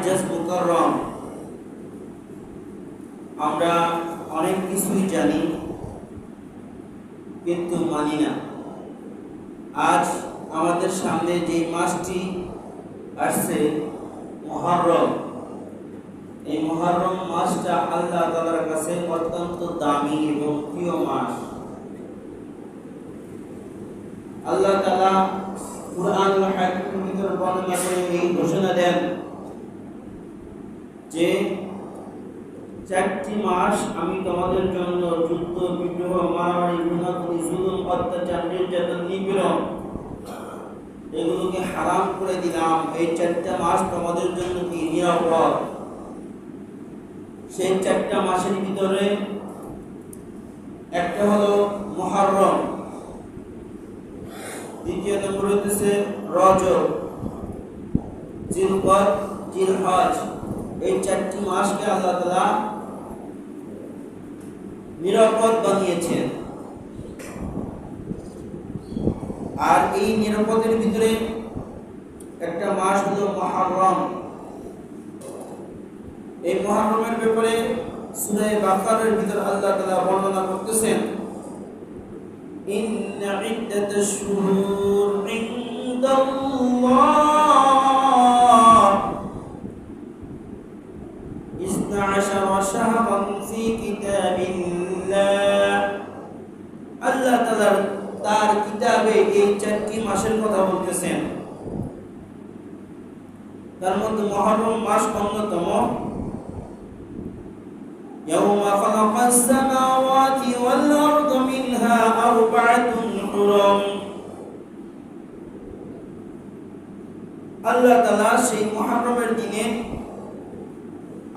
মুআজ্জাজ মুকাররম। আমরা অনেক কিছুই জানি কিন্তু মানি না। আজ আমাদের সামনে যে মাসটি আসছে মুহররম, এই মুহররম মাসটা আল্লাহ তাআলার কাছে অত্যন্ত দামি এবং প্রিয় মাস। আল্লাহ তাআলা কুরআনুল হাকিমের ভিতরে বর্ণনা করে এই ঘোষণা দেন যে চারটি মাস আমি তোমাদের জন্য যুদ্ধ, বিদ্রোহ, মারামারি, গুনাহগুনি, জুলুম, অত্যাচার, নির্যাতন, নিপীড়ন এগুলোকে হারাম করে দিলাম। এই চারটা মাস তোমাদের জন্য কি নিরাপদ। সেই চারটা মাসের ভিতরে একটা হলো মুহররম, দ্বিতীয় নম্বর হচ্ছে রজব, জিলকদ, জিলহজ। এই চারটি মাসকে আল্লাহ তাআলা নিরাপদ বানিয়েছেন। আর এই নিরাপদের ভিতরে একটা মাস হলো মুহররম। এই মুহররমের ব্যাপারে সূরা বাকারার ভিতরে আল্লাহ তাআলা বর্ণনা করতেছেন, ইন্না ইদ্দাতাশ শুহুর ইনদাল্লাহ 12 শাহরান ফি কিতাবিল্লাহ। আল্লাহ তাআলা তার কিতাবে এই চারটি মাসের কথা বলতেছেন। তার মধ্যে মুহররম মাস অন্যতম। ইয়াউমা খালাকাস সামাওয়াতি ওয়াল আরদা মিনহা আরবা'তুন হুরুম। আল্লাহ তাআলা সেই মুহররমের দিনে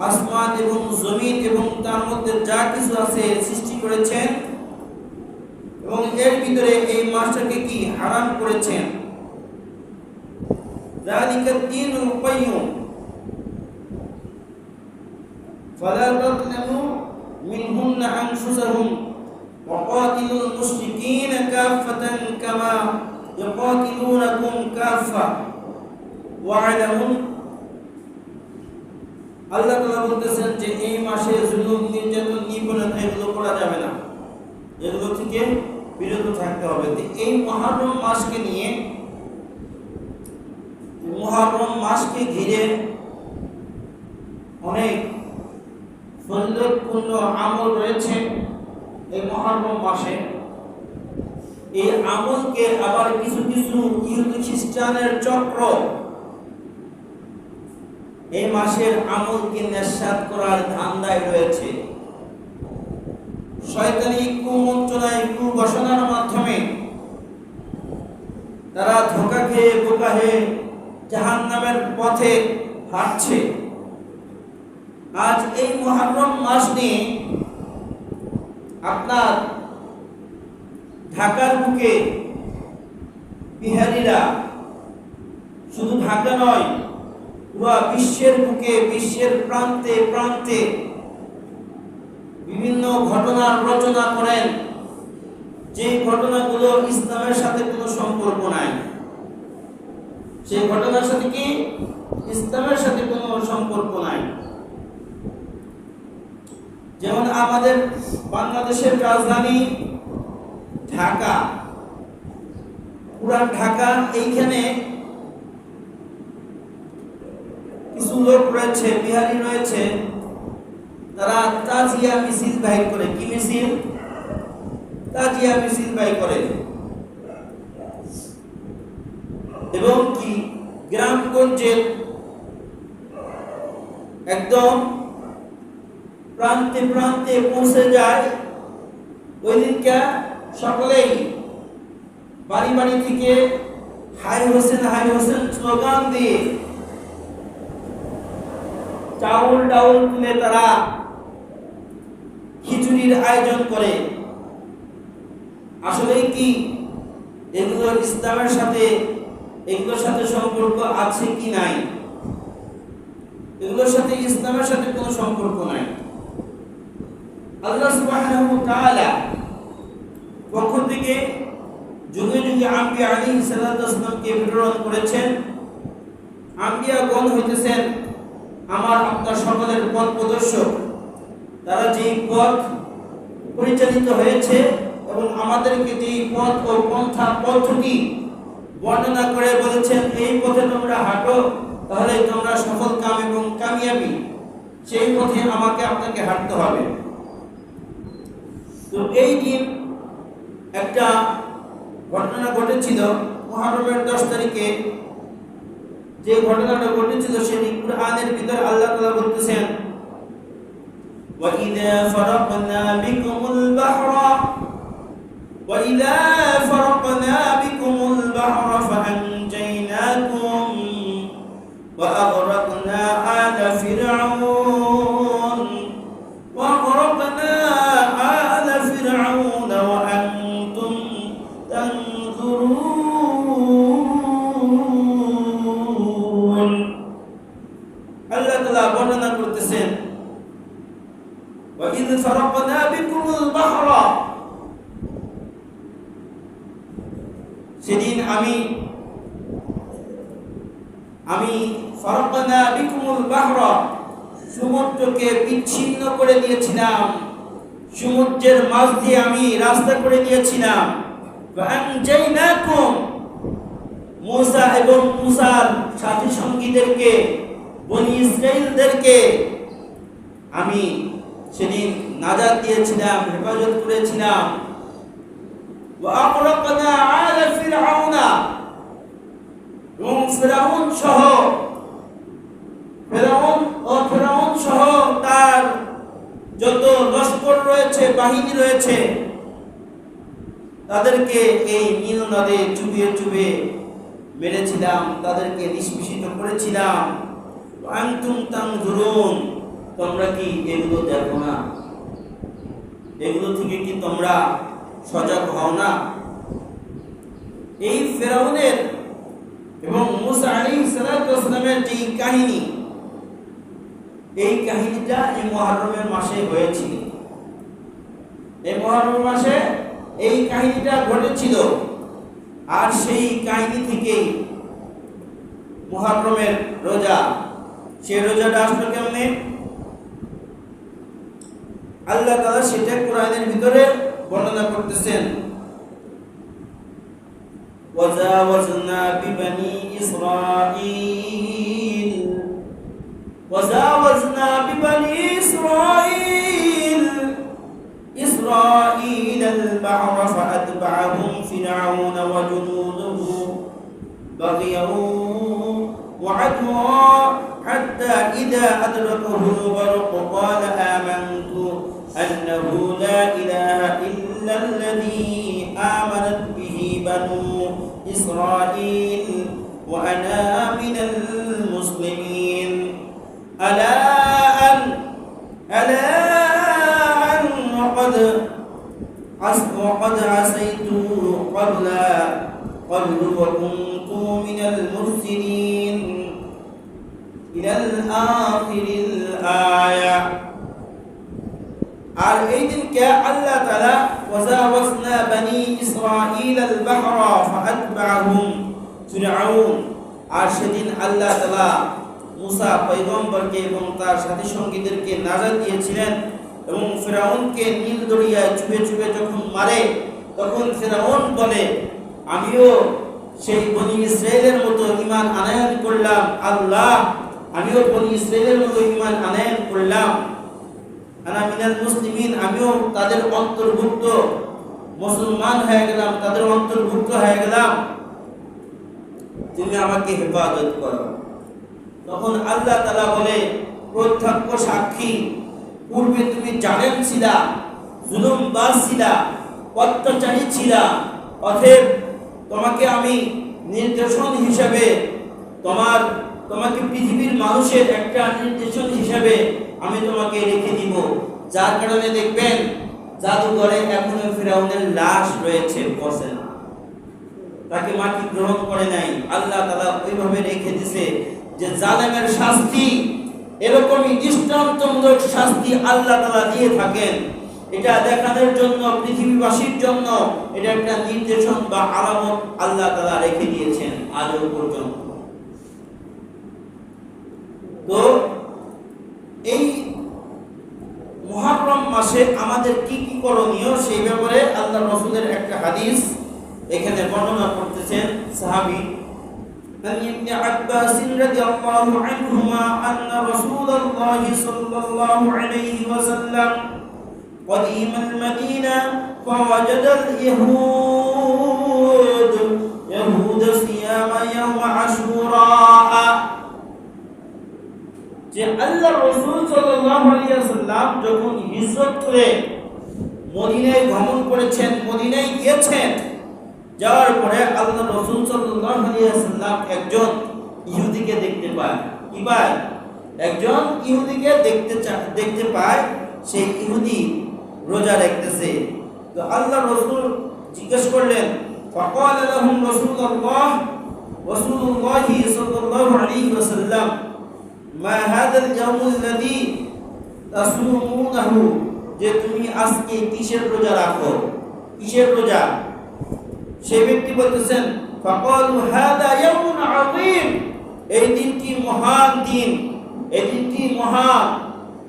আসমান এবং জমিন এবং তার মধ্যে যা কিছু আছে সৃষ্টি করেছেন এবং এর ভিতরে এই মাসটাকে কি হারাম করেছেন। যালিকা দ্বীনুল কাইয়্যুম ফালা তাযলামু মিনহুন্না আনফুসাহুম ওয়া কাতিলুল মুশরিকিনা কাফাতান কামা ইয়াকাতিলুনাকুম কাফা ওয়া'লামু। আল্লাহ তাআলা বলতেছেন যে এই মাসে জুলুম, নির্যাতন, নিপীড়ন এগুলো করা যাবে না, এগুলো থেকে বিরত থাকতে হবে। এই মুহররম মাসকে নিয়ে, মুহররম মাসকে ঘিরে অনেক ফজিলতপূর্ণ আমল রয়েছে এই মুহররম মাসে। এই আমলকে আবার কিছু কিছু ইহুদি খ্রিস্টানের চক্র এই মাসের আমলকে নিঃসাত করার ধান্দায় রয়েছে। শয়তানি কুমন্ত্রণায়, কুঘোষণার মাধ্যমে তারা ধোঁকা খেয়ে, বোকা হয়ে জাহান্নামের পথে হাঁটছে। আজ এই মুহররম মাস নিয়ে আপনার ঢাকার বুকে বিহারীরা, শুধু ঢাকা নয় পুরো বিশ্বের বুকে, বিশ্বের প্রান্তে প্রান্তে বিভিন্ন ঘটনার রচনা করেন, যে ঘটনাগুলো ইসলামের সাথে কোনো সম্পর্ক নাই। সেই ঘটনার সাথে কি ইসলামের সাথে কোনো সম্পর্ক নাই। যেমন আমাদের বাংলাদেশের রাজধানী ঢাকা, পুরান ঢাকা, এইখানে কিছু লোক রয়েছে, বিহারি রয়েছে, তারা তাজিয়া মিছিল বাহির করে। কি মিছিল? তাজিয়া মিছিল বাহির করে। এবং কি গ্রামগঞ্জের একদম প্রান্তে প্রান্তে পৌঁছে যায়। ওই দিনকে সকলেই বাড়ি বাড়ি থেকে হাই হোসেন, হাই হোসেন স্লোগান দিয়ে চাউল ডাউল তুলে তারা খিচুড়ির আয়োজন করে। আসলে কি এগুলো ইসলামের সাথে, এগুলোর সাথে সম্পর্ক আছে কি নাই? এগুলোর সাথে ইসলামের সাথে কোনো সম্পর্ক নাই। আল্লাহ সুবহানাহু ওয়া তাআলা পক্ষ থেকে যুগে যুগে আম্বিয়া আলাইহিস সালাতু ওয়াস সালামকে প্রেরণ করেছেন। আম্বিয়াগণ হইতেছেন আমার আপনার সকলের পথ প্রদর্শক, তারা যেই পথ পরিচালিত হয়েছে এবং আমাদেরকে যেই পথ ও পন্থা পদ্ধতি বর্ণনা করে বলেছেন এই পথে তোমরা হাঁটো তাহলে তোমরা সফল কাম এবং কামিয়াবি, সেই পথে আমাকে আপনাকে হাঁটতে হবে। তো এই দিন একটা ঘটনা ঘটেছিল মুহররমের 10 তারিখে। যে ঘটনাটা ঘটেছিল সেটি কুরআনের ভিতর আল্লাহ তাআলা বলতেছেন, وَإِذَا فَرَقْنَا بِكُمُ الْبَحْرَ فَأَنْجَيْنَاكُمْ وَأَغْرَقْنَا آلَ فِرْعَوْنَ وَأَنْتُمْ تَنْظُرُونَ। আল্লাহ তাআলা বর্ণনা করতেছেন, وَإِذْ فَرَقْنَا بِكُمُ الْبَحْرَ, সেদিন আমি ফারাকনা বিকুমুল বাহর, সমুদ্রকে বিচ্ছিন্ন করে দিয়েছিলাম, সমুদ্রের মাঝ দিয়ে আমি রাস্তা করে দিয়েছিলাম। ওয়া আনজাইনাকুম, মুসা এবং মুসার সাথী সঙ্গীদেরকে, বনি ইসরাঈলদেরকে আমি সেদিন নাজাত দিয়েছিলাম, হেফাজত করেছিলাম। ওয়া আগরাকনা আলা ফিরআউনা, এবং ফিরআউন সহ তার যত লস্কর রয়েছে, বাহিনী রয়েছে, তাদেরকে এই নীল নদে চুবিয়ে চুবিয়ে মেরেছিলাম, তাদেরকে নিষ্পেষিত করেছিলাম। আনতুম তানজুরুন, তোমরা কি এগুলো দেখো না? এগুলো থেকে কি তোমরা সজাগ হও না? এই ফিরআউনের এবং মুসা আলাইহিস সালামের যে কাহিনী, এই কাহিনীটা এই মুহররমের মাসে হয়েছিল। এই মুহররম মাসে এই কাহিনীটা ঘটেছিল। আর সেই কাহিনী থেকেই মুহররমের রোজা, সেই রোজাটা আসলো কেমনে? আল্লাহ তাআলা সেটা কোরআনের ভিতরে বর্ণনা করতেছেন। وَجَاوَزْنَا بِبَنِي إسرائيل البحر فأتبعهم فرعون وجنوده بغيا وعدوا حتى إذا أدركه الغرق قال آمنت أنه لا إله إلا الذي آمنت به بنو إسرائيل وأنا من المسلمين ألا أن وقد عصيت قبل وكنت من المفسدين إلى الآخر الآية। আর এই দিনকে আল্লাহ তাআলা ওয়াজাওয়াজনা বনি ইসরাঈল আল বাহরা ফাআতবাহুম ফিরআউন, আর সেদিন আল্লাহ তাআলা মুসা পয়গম্বরকে এবং তার সাথী সঙ্গীদেরকে নাজাত দিয়েছিলেন এবং ফিরআউনকে নীল দরিয়ায় চুবে চুবে যখন মারে, তখন ফিরআউন বলে, আমিও সেই বনি ইসরাঈলের মতো ঈমান আনয়ন করলাম, আল্লাহ আমিও বনি ইসরাঈলের মতো ঈমান আনয়ন করলাম, আনা মিনাল মুসলিমিন, আমিও তাদের অন্তর্ভুক্ত মুসলমান হয়ে গেলাম, তাদের অন্তর্ভুক্ত হয়ে গেলাম, তুমি আমাকে হেফাজত করো। তখন আল্লাহ তাআলা বলে, প্রত্যক্ষ সাক্ষী, পূর্বে তুমি জালেম ছিলা, জুলুমবাজ ছিলা, অত্যাচারী ছিলা, অতএব তোমাকে আমি নির্দেশন হিসেবে তোমাকে পৃথিবীর মানুষের একটা নির্দেশন হিসেবে আমি তোমাকে রেখে দিব, যার কারণে দেখবেন জাদুঘরে এখনো ফিরআউনের লাশ রয়েছে, বসে না, তাকে মাটি গ্রহণ করে নাই। আল্লাহ তাআলা ওইভাবে রেখে দিয়েছে যে জালেমের শাস্তি, এরকমই দৃষ্টান্তমূলক শাস্তি আল্লাহ তাআলা দিয়ে থাকেন। এটা দেখানোর জন্য, পৃথিবীবাসীর জন্য এটা একটা নির্দেশন বা আলামত আল্লাহ তাআলা রেখে দিয়েছেন আজও পর্যন্ত। তো মাসে আমাদের কি কি করণীয় সেই ব্যাপারে আল্লাহ রাসূলের একটা হাদিস এখানে বর্ণনা করতেছেন সাহাবী عن ابن عباس رضي الله عنهما أن رسول الله صلى الله عليه وسلم قدم المدينة فوجد اليهود صيام يوم عاشوراء যে আল্লাহ রাসূল সাল্লাল্লাহু আলাইহি ওয়াসাল্লাম যখন হিজরত করে মদিনায় গমন করেছেন, মদিনায় গিয়েছেন, যাওয়ার পরে আল্লাহ রাসূল সাল্লাল্লাহু আলাইহি ওয়াসাল্লাম একজন ইহুদিকে দেখতে পায়। কি পায়? একজন ইহুদিকে দেখতে পায়। সেই ইহুদি রোজা রাখতেছে। তো আল্লাহ রাসূল জিজ্ঞেস করলেন, فقال لهم رسول الله صلى الله عليه وسلم ما هذا اليوم الذي تصومونه, যে তুমি আজকে কিসের রোজা রাখো, কিসের রোজা? সেই ব্যক্তি বলতেছেন, فقالوا هذا يوم عظيم, এই দিনটি মহান দিন, এই দিনটি মহান,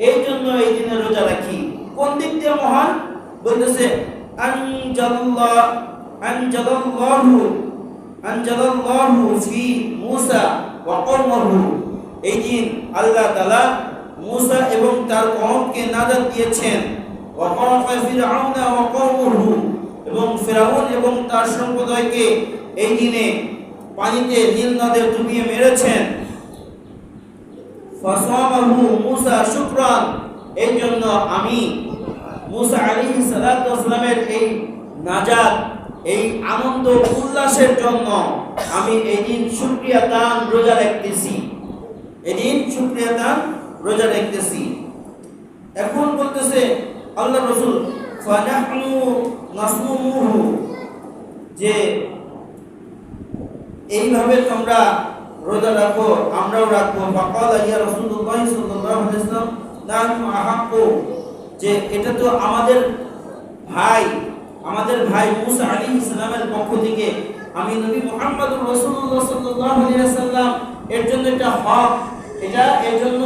এই জন্য এই দিনে রোজা রাখি। কোন দিনটি মহান? বলতেছে আনজালাল্লাহু ফি মূসা ওয়া কওমহু, এই দিন আল্লাহ তাআলা মূসা এবং তার কওমকে নাজাত দিয়েছেন। ওয়া কওমা ফিরআউনা ওয়া কওমহু, এবং ফিরআউন এবং তার সম্প্রদায়কে এই দিনে পানিতে নীল নদে ডুবিয়ে মেরেছেন। ফাসামাহু মূসা শুকরান, এই জন্য আমি মূসা আলাইহিস সালাতু ওয়াস সালামের এই নাজাত, এই আনন্দ উল্লাসের জন্য আমি এই দিন শুকরিয়া দান রোজা রাখতেছি, এই দিন শুকরিয়া দান রোজা রাখতেছি। এখন বলতেছে আল্লাহ রাসূল, ফানাহনু নাসুমুহু, যে এইভাবে তোমরা রোজা রাখো, আমরাও রাখবো। ফাকালা ইয়া রাসূলুল্লাহ সাল্লাল্লাহু আলাইহি ওয়াসাল্লাম নাহনু আহাক্কু, যে এটা তো আমাদের ভাই মূসা আলাইহিস সালামের পক্ষ থেকে আমি নবী মুহাম্মদুর রাসূলুল্লাহ সাল্লাল্লাহু আলাইহি ওয়াসাল্লাম এর জন্য এটা হক, এটা এর জন্য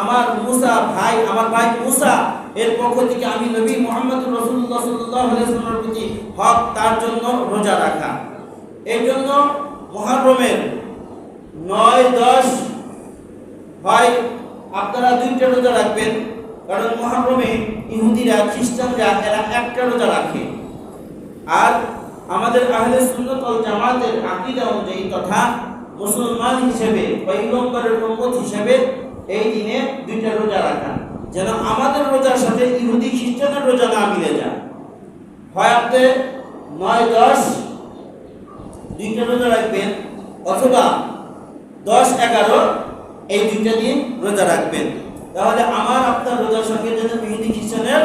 আমার ভাই মূসা এর পক্ষ থেকে আমি নবী মুহাম্মদুর রাসূলুল্লাহ সাল্লাল্লাহু আলাইহি ওয়াসাল্লামের প্রতি হক, তার জন্য রোজা রাখা। এই জন্য মুহররমের 9, 10 হয় আপনারা দুইটা রোজা রাখবেন, কারণ মুহররমে ইহুদিরা খ্রিস্টানরা এরা একটা রোজা রাখে। আর আমাদের আহলে সুন্নাত ওয়াল জামাতের আকীদা অনুযায়ী তথা মুসলমান হিসেবে পয়গম্বরের উম্মত হিসেবে এই দিনে দুইটা রোজা রাখা, যেন আমাদের রোজার সাথে ইহুদি খ্রিস্টানের রোজা না মিলে যায়। হয় আপনি 9, 10 দুইটা রোজা রাখবেন, অথবা 10, 11 এই দুইটা দিন রোজা রাখবেন। তাহলে আমার আপনার রোজার সঙ্গে যেন ইহুদি খ্রিস্টানের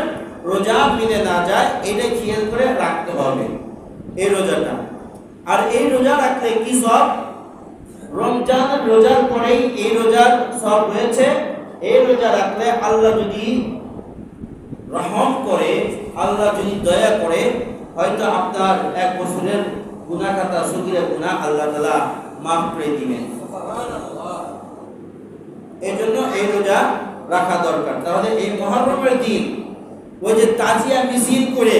রোজা মিলে না যায়, এটা খেয়াল করে রাখতে হবে এই রোজাটা। আর এই রোজা রাখলে কি সব? রমজান রোজার পরেই এই রোজার সব রয়েছে। এই রোজা রাখলে আল্লাহ যদি রহম করে, আল্লাহ যদি দয়া করে, হয়তো আপনার 1 বছরের গুনাহ খাতা, সগীরা গুনাহ আল্লাহ তাআলা মাফ করে দিবেন। এই জন্য এই রোজা রাখা দরকার। তাহলে এই মুহররমের দিন ওই যে তাজিয়া মিছিল করে,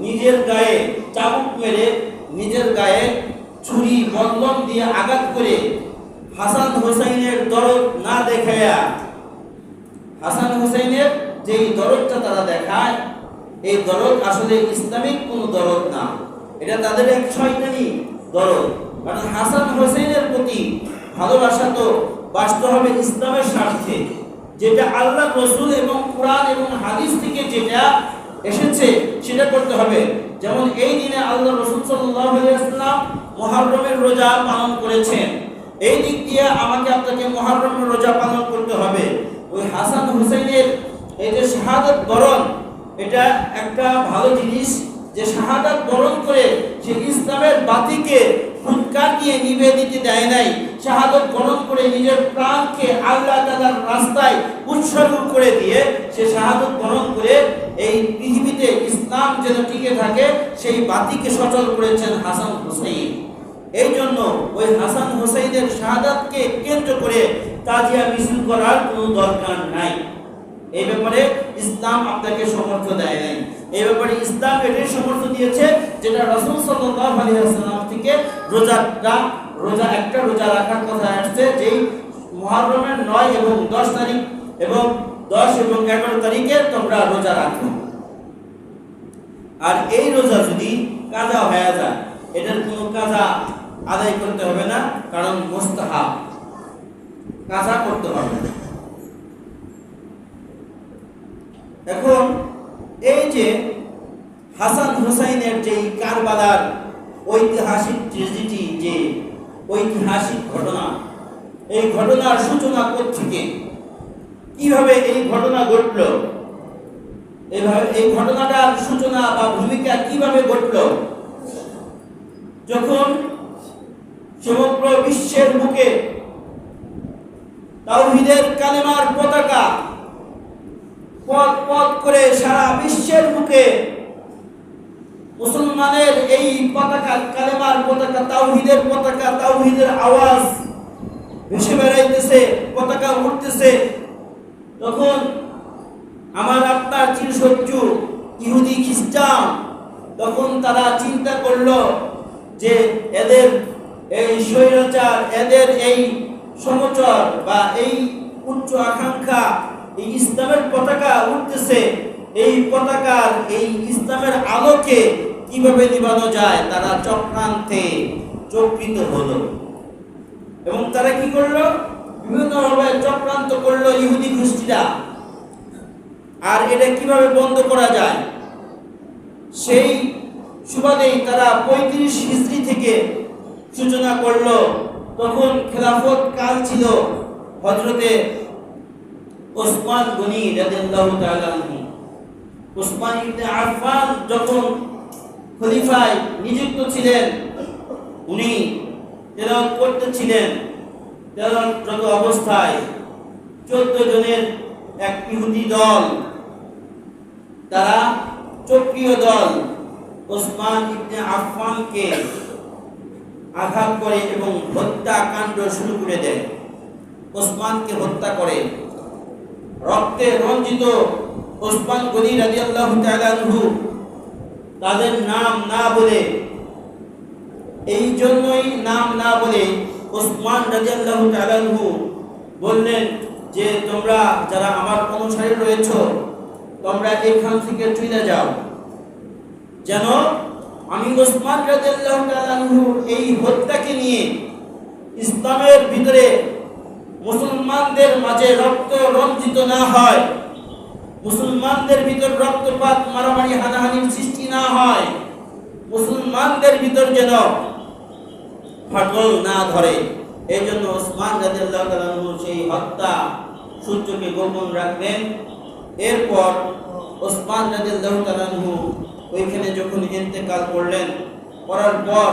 নিজের গায়ে চাবুক মেরে, নিজের গায়ে ছুরি বল্লম দিয়ে আঘাত করে, হাসান হুসাইনের দরদ না দেখায়া, হাসান হুসাইনের যে দরদটা তারা দেখায়, এই দরদ আসলে ইসলামিক কোনো দরদ না, এটা তাদের এক শয়তানি দরদ। কারণ হাসান হুসাইনের প্রতি ভালোবাসা তো বাঁচতে হবে ইসলামের স্বার্থে, যেটা আল্লাহ রাসূল এবং কোরআন এবং হাদিস থেকে যেটা এসেছে সেটা করতে হবে। যেমন এই দিনে আল্লাহ রাসূল সাল্লাল্লাহু আলাইহি ওয়াসাল্লাম মুহররমের রোজা পালন করেছেন, এই দিক দিয়ে আমাকে আপনাকে মুহররমের রোজা পালন করতে হবে। ওই হাসান হুসাইনের এই যে শাহাদাত বরণ, এটা একটা ভালো জিনিস যে শাহাদাত বরণ করে সে ইসলামের বাতিকে ফুৎকার দিয়ে নিভে দিতে দেয় নাই, শাহাদাত বরণ করে নিজের প্রাণকে আল্লাহ তাআলার রাস্তায় উৎসর্গ করে দিয়ে সে শাহাদাত বরণ করে এই পৃথিবীতে ইসলাম যেন টিকে থাকে সেই বাতিকে সচল করেছেন হাসান হুসাইন। এই জন্য ওই হাসান হুসাইনের শাহাদাতকে কেন্দ্র করে তাজিয়া মিছিল করার কোনো দরকার নাই। এই ব্যাপারে ইসলাম আপনাকে সমর্থ দেয় নাই। এই ব্যাপারে ইসলাম এটাই সমর্থ দিয়েছে যেটা রাসূল সাল্লাল্লাহু আলাইহি ওয়াসাল্লাম থেকে রোজা একটা রোজা রাখার কথা আসছে, যেই মুহররমের 9 এবং 10 তারিখ এবং 10 এবং 11 তারিখে তোমরা রোজা রাখো। আর এই রোজা যদি কাজা হয়ে যায়, এটার কোনো কাজা আদায় করতে হবে না, কারণ মুস্তাহাব, কাজা করতে হবে না। এখন এই যে হাসান হুসাইনের যে কারবালার ঐতিহাসিক ট্র্যাজেডি, যে ঐতিহাসিক ঘটনা, এই ঘটনার সূচনা কোত্থেকে, কিভাবে এই ঘটনা ঘটল, এই ঘটনাটার সূচনা বা ভূমিকা কিভাবে ঘটল? যখন সমগ্র বিশ্বের বুকে তাওহীদের কালেমার পতাকা পথ পথ করে সারা বিশ্বের বুকে মুসলমানের এই পতাকা, কালেমার পতাকা, তাওহীদের পতাকা, তাওহীদের আওয়াজ ভেসে বেড়াইতেছে, পতাকা উঠতেছে, তখন আমার আপনার চিরশত্রু ইহুদি খ্রিস্টান, তখন তারা চিন্তা করলো যে এদের এই স্বৈরাচার, এদের এই সমচর বা এই উচ্চ আকাঙ্ক্ষা, এই ইসলামের পতাকা উঠতেছে, এই পতাকার, এই ইসলামের আলোকে কিভাবে নিভানো যায়, তারা চক্রান্তে চক্রিত হলো। এবং তারা কি করলো? বিভিন্নভাবে চক্রান্ত করলো ইহুদি খ্রিস্টিরা। আর এটা কিভাবে বন্ধ করা যায়, সেই সুবাদেই তারা 35 হিজরি থেকে সূচনা করলো। তখন খেলাফত কাল ছিল হযরতে ওসমান গনি রাদিয়াল্লাহু তাআলা আনহু। ওসমান ইবনে আফফান যখন খলিফায় নিযুক্ত ছিলেন, উনি তেলাওয়াত করতেছিলেন। তেলাওয়াতরত অবস্থায় 14 জনের এক ইহুদি দল, তারা চক্রীয় দল, ওসমান ইবনে আফফানকে আঘাত করে এবং হত্যাকাণ্ড শুরু করে দেয়। ওসমানকে হত্যা করে। রক্তে রঞ্জিত ওসমান গনি রাদিয়াল্লাহু তাআলা আনহু তাদের নাম না বলে, এই জন্যই নাম না বলে ওসমান রাদিয়াল্লাহু তাআলা আনহু বললেন যে তোমরা যারা আমার অনুসারী রয়েছো, তোমরা এখান থেকে চলে যাও, যেন আমি ওসমান রাদিয়াল্লাহু তাআলা আনহু এই হত্যাকে নিয়ে ইসলামের ভিতরে মুসলমানদের মাঝে রক্ত রঞ্জিত না হয়, মুসলমানদের ভিতর রক্তপাত, মারামারি, হানাহানির সৃষ্টি না হয়, মুসলমানদের ভিতর যেন ফাটল না ধরে। এই জন্য ওসমান রাদিয়াল্লাহু তাআলা আনহু সেই হত্যা সূত্রকে গোপন রাখবেন। এরপর ওসমান রাদিয়াল্লাহু তাআলা আনহু ওইখানে যখন ইন্তেকাল করলেন, করার পর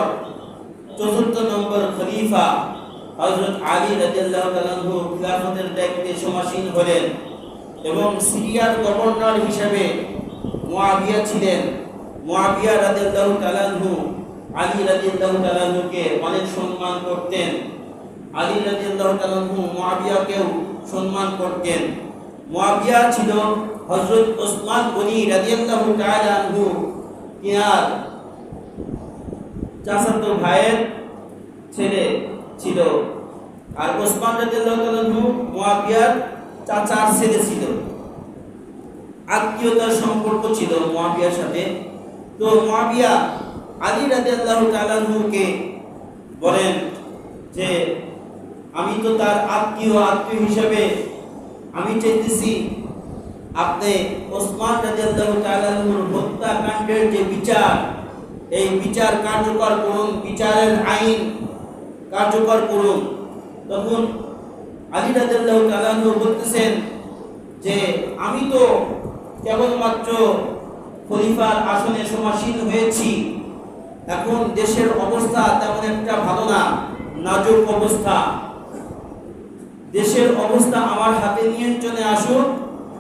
৪৪ নম্বর খলিফা হযরত আলী রাদিয়াল্লাহু তাআলা আনহু খিলাফতের দায়িত্বে সমাসীন হলেন এবং সিরিয়ার গভর্নর হিসেবে মুয়াবিয়া ছিলেন। মুয়াবিয়া রাদিয়াল্লাহু তাআলা আনহু আলী রাদিয়াল্লাহু তাআলা আনহুকে অনেক সম্মান করতেন। আলী রাদিয়াল্লাহু তাআলা আনহু মুয়াবিয়াকেও সম্মান করতেন। মুয়াবিয়া ছিল হযরত ওসমান গনি রাদিয়াল্লাহু তাআলা আনহু ইয়ার চাচাতো ভাইয়ের ছেলে ছিল। আর ওসমান রাদিয়াল্লাহু তাআলা আনহু মুয়াবিয়ার চাচার ছেলে ছিল। আত্মীয়তার সম্পর্ক ছিল মুয়াবিয়ার সাথে। তো মুয়াবিয়া আলী রাদিয়াল্লাহু তাআলা আনহুকে বলেন যে আমি তো তার আত্মীয় হিসেবে আমি চাইতেছি আপনি ওসমান রাদিয়াল্লাহু তাআলা আনহুর হত্যাকাণ্ডের যে বিচার, এই বিচার কার্যকর করুন, বিচারের আইন কার্যকর করুন। তখন আলী রাদিয়াল্লাহু তাআলা আনহু বলতেছেন যে আমি তো কেবলমাত্র খলিফার আসনে সমাসীন হয়েছি, এখন দেশের অবস্থা তেমন একটা ভালো না, নাজুক অবস্থা। দেশের অবস্থা আমার হাতে নিয়ন্ত্রণে আসুক,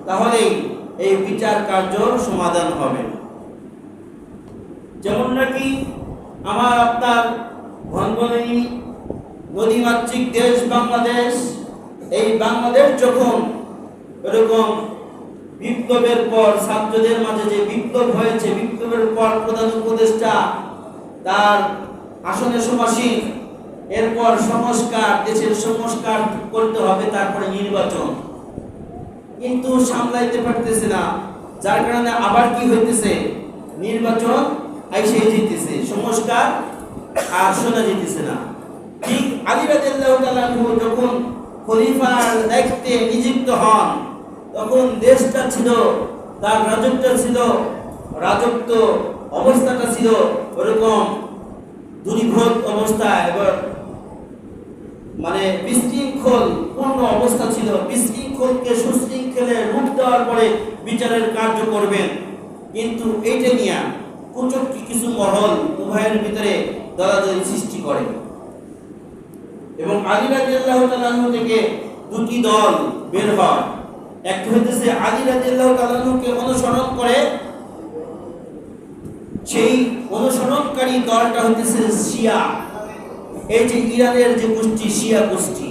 তাহলেই এই বিচার কার্য সমাধান হবে। যেমন নাকি আমার আপনার ঘনঘনি নদীমাতৃক দেশ বাংলাদেশ, এই বাংলাদেশ যখন এরকম বিপ্লবের পর ছাত্রদের মাঝে যে বিপ্লব হয়েছে, বিপ্লবের পর প্রধান উপদেষ্টা তার আসনে সমাসীন, এরপর সংস্কার, দেশের সংস্কার করতে হবে, তারপরে নির্বাচন, কিন্তু সামলাইতে পারতেছে না। যার কারণে আবার কি হইতেছে, নির্বাচন আইসে জিতেছে, সংস্কার আর শোনা যেতেছে না। ঠিক আলী রাদিয়াল্লাহু তাআলা আনহু যখন খলিফার দায়িত্বে নিযুক্ত হন, তখন দেশটা ছিল, তার রাজত্ব অবস্থাটা ছিল ওরকম দুর্ভিক্ষ অবস্থা, এবার মানে বিশৃঙ্খল পূর্ণ অবস্থা ছিল। বিশৃঙ্খলকে সুশৃঙ্খলে রূপ দেওয়ার পরে বিচারের কার্য করবেন, কিন্তু এইটা নিয়ে কুচক্রী কিছু মহল উভয়ের ভিতরে দলাদলি সৃষ্টি করে এবং আলী রাদিয়াল্লাহু তাআলা আনহু থেকে দুটি দল বের হয়। একটা হইতেছে আলী রাদিয়াল্লাহু তাআলা আনহুকে অনুসরণ করে, সেই অনুসরণকারী দলটা হইতেছে শিয়া। এই যে ইরানের যে গোষ্ঠী শিয়া গোষ্ঠী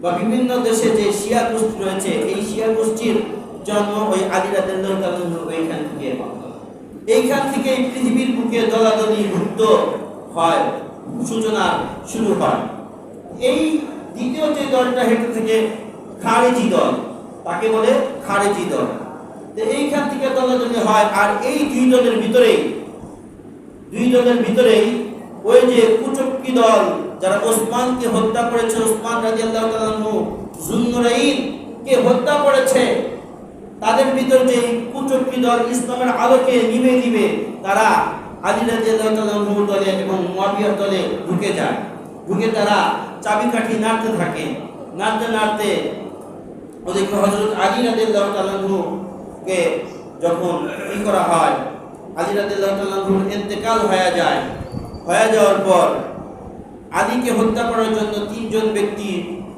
বা বিভিন্ন দেশে যে শিয়া গোষ্ঠী রয়েছে, এই শিয়া গোষ্ঠীর জন্ম ওই আলী রাদিয়াল্লাহু তাআলা আনহু এইখান থেকে পৃথিবীর বুকে দলাদলি ভুক্ত হয়, সূচনা শুরু হয়। এই দ্বিতীয় যে দলটা হেঁটে থেকে খারেজি দল, তাকে বলে খারেজি দল। এইখান থেকে দলাদলি হয়, আর এই দুই দলের ভিতরেই ওই যে কুচক্রী দল যারা ওসমানকে হত্যা করেছে, ওসমান রাদিয়াল্লাহু তাআলা আনহু যুন্নুরাইন কে হত্যা করেছে, তাদের ভিতর যে কুচক্রী দল ইসলামের আলোকে নিভে দিবে, তারা আলী রাদিয়াল্লাহু তাআলা আনহুর দলে এবং মুয়াবিয়ার দলে ঢুকে তারা চাবিকাঠি নাড়তে থাকে। নাড়তে ওদিকে হযরত আলী রাদিয়াল্লাহু তাআলা আনহুকে যখন কি করা হয়, আলী রাদিয়াল্লাহু তাআলা আনহুর ইন্তেকাল হয়ে যাওয়ার পর আলীকে হত্যা করার জন্য তিনজন ব্যক্তি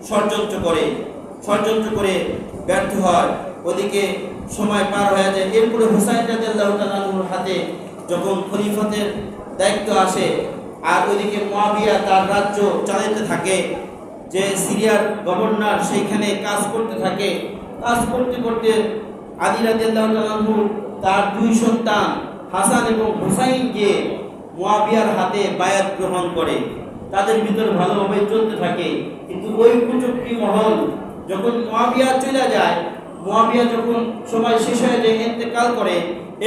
ষড়যন্ত্র করে ব্যর্থ হয়। ওদিকে সময় পার হয়ে যায়। এরপরে হুসাইন রাদিয়াল্লাহু তাআলা আনহুর হাতে যখন খলিফাতের দায়িত্ব আসে, আর ওইদিকে মুয়াবিয়া তার রাজ্য চালাতে থাকে, যে সিরিয়ার গভর্নর সেইখানে কাজ করতে থাকে। কাজ করতে আলী রাদিয়াল্লাহু তাআলা আনহু তার দুই সন্তান হাসান এবং হুসাইনকে মুয়াবিয়ার হাতে বায়াত গ্রহণ করে, তাদের ভিতর ভালোভাবে চলতে থাকে। কিন্তু ওই কুচক্রী মহল যখন মুয়াবিয়া চলে যায়, মুয়াবিয়া যখন সময় শেষ হয়ে যায়, ইন্তেকাল করে,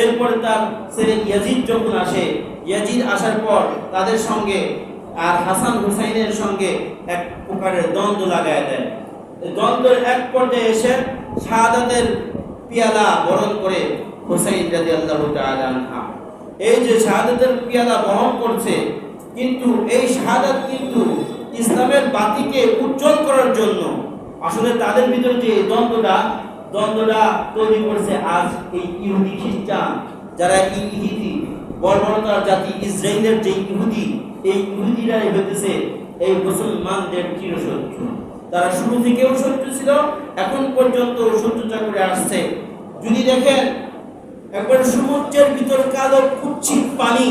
এরপরে তার ছেলে ইয়াজিদ যখন আসে, ইয়াজিদ আসার পর তাদের সঙ্গে আর হাসান হুসাইনের সঙ্গে এক প্রকারের দ্বন্দ্ব লাগায় দেয়। দ্বন্দ্বের এক পর্যায়ে এসে শাহাদাতের পিয়ালা বরণ করে হুসাইন রাদিয়াল্লাহু তাআলা আনহু। এই যে শাহাদাতের পিয়ালা বহন করছে, কিন্তু এই শাহাদাত কিন্তু ইসলামের বাতিকে উজ্জ্বল করার জন্য, আসলে তাদের ভিতরে যে দ্বন্দ্বটা তৈরি করেছে আজ এই ইহুদি খ্রিস্টান, যারা ইহুদি বর্বরতার জাতি, ইসরায়েলের যে ইহুদি, এই ইহুদিরাই হইতেছে এই মুসলমানদের চিরশত্রু। তারা শুরু থেকেও শত্রু ছিল, এখন পর্যন্ত শত্রুতা করে আসছে। যদি দেখেন একবার সমুদ্রের ভিতর কালো কুচ্ছিত পানি,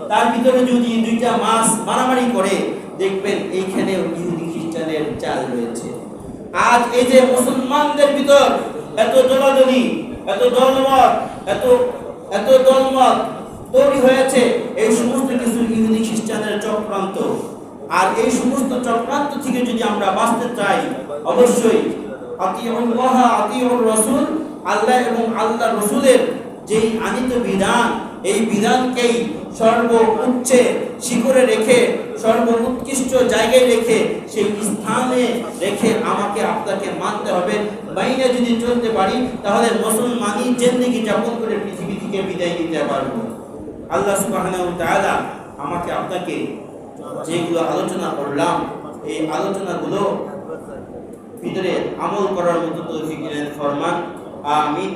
তার ভিতরে যদি দুইটা মাছ মারামারি করে, দেখবেন এইখানেও ইহুদি খ্রিস্টানের চাল রয়েছে। আজ এই যে মুসলমানদের ভিতর এত দলাদলি, এত দলমত তৈরি হয়েছে, এই সমস্ত কিছু ইহুদি খ্রিস্টানের চক্রান্ত। আর এই সমস্ত চক্রান্ত থেকে যদি আমরা বাঁচতে চাই, অবশ্যই আতিউল্লাহ আতিউর রাসূল, আল্লাহ এবং আল্লাহ রাসূলের যেই আনিত বিধান, এই বিধানকেই সর্বোচ্চে শিখরে রেখে, সর্বোৎকৃষ্ট জায়গায় রেখে, সেই স্থানে রেখে আমাকে আপনাকে মানতে হবে। বাইরে যদি চলতে পারি, তাহলে মুসলমানি জিন্দেগি যাপন করে পৃথিবী থেকে বিদায় নিতে পারবো। আল্লাহ সুবহানাহু ওয়া তাআলা আমাকে আপনাকে যেগুলো আলোচনা করলাম, এই আলোচনাগুলো ভিতরে আমল করার মতো তৌফিক দান ফরমান। আমিন।